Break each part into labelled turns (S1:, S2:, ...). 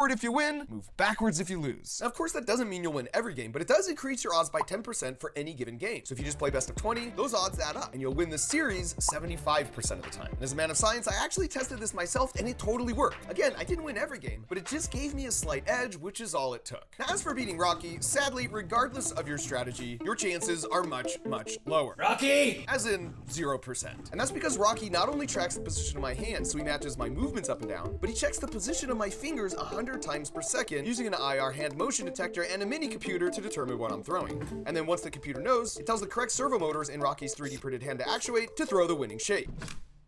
S1: forward if you win, move backwards if you lose. Now, of course, that doesn't mean you'll win every game, but it does increase your odds by 10% for any given game. So if you just play best of 20, those odds add up, and you'll win the series 75% of the time. And as a man of science, I actually tested this myself, and it totally worked. Again, I didn't win every game, but it just gave me a slight edge, which is all it took. Now, as for beating Rocky, sadly, regardless of your strategy, your chances are much, much lower.
S2: Rocky!
S1: As in 0%. And that's because Rocky not only tracks the position of my hands, so he matches my movements up and down, but he checks the position of my fingers 100 times per second using an IR hand motion detector and a mini computer to determine what I'm throwing. And then once the computer knows, it tells the correct servo motors in Rocky's 3D printed hand to actuate to throw the winning shape.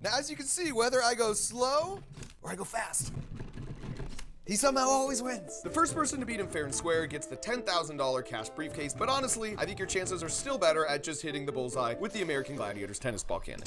S1: Now, as you can see, whether I go slow or I go fast, he somehow always wins. The first person to beat him fair and square gets the $10,000 cash briefcase, but honestly, I think your chances are still better at just hitting the bullseye with the American Gladiators tennis ball cannon.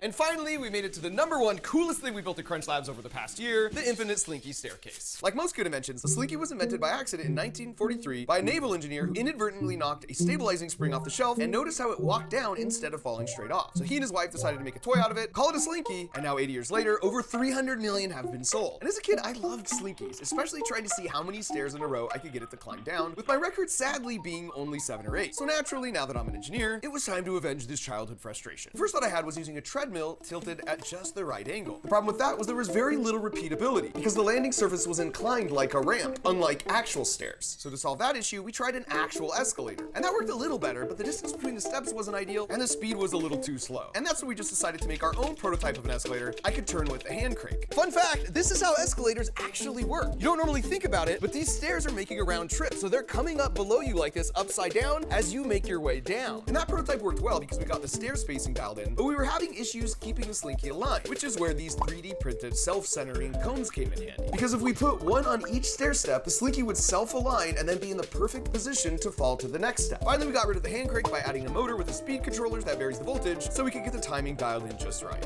S1: And finally, we made it to the #1 coolest thing we built at Crunch Labs over the past year, the infinite Slinky staircase. Like most good inventions, the Slinky was invented by accident in 1943 by a naval engineer who inadvertently knocked a stabilizing spring off the shelf and noticed how it walked down instead of falling straight off. So he and his wife decided to make a toy out of it, call it a Slinky, and now 80 years later, over 300 million have been sold. And as a kid, I loved Slinkies, especially trying to see how many stairs in a row I could get it to climb down, with my record sadly being only 7 or 8. So naturally, now that I'm an engineer, it was time to avenge this childhood frustration. The first thought I had was using a treadmill tilted at just the right angle. The problem with that was there was very little repeatability because the landing surface was inclined like a ramp, unlike actual stairs. So to solve that issue, we tried an actual escalator. And that worked a little better, but the distance between the steps wasn't ideal and the speed was a little too slow. And that's when we just decided to make our own prototype of an escalator I could turn with a hand crank. Fun fact, this is how escalators actually work. You don't normally think about it, but these stairs are making a round trip, so they're coming up below you like this upside down as you make your way down. And that prototype worked well because we got the stair spacing dialed in, but we were having issues keeping the Slinky aligned, which is where these 3D printed self-centering cones came in handy. Because if we put one on each stair step, the Slinky would self-align and then be in the perfect position to fall to the next step. Finally, we got rid of the hand crank by adding a motor with the speed controllers that varies the voltage so we could get the timing dialed in just right.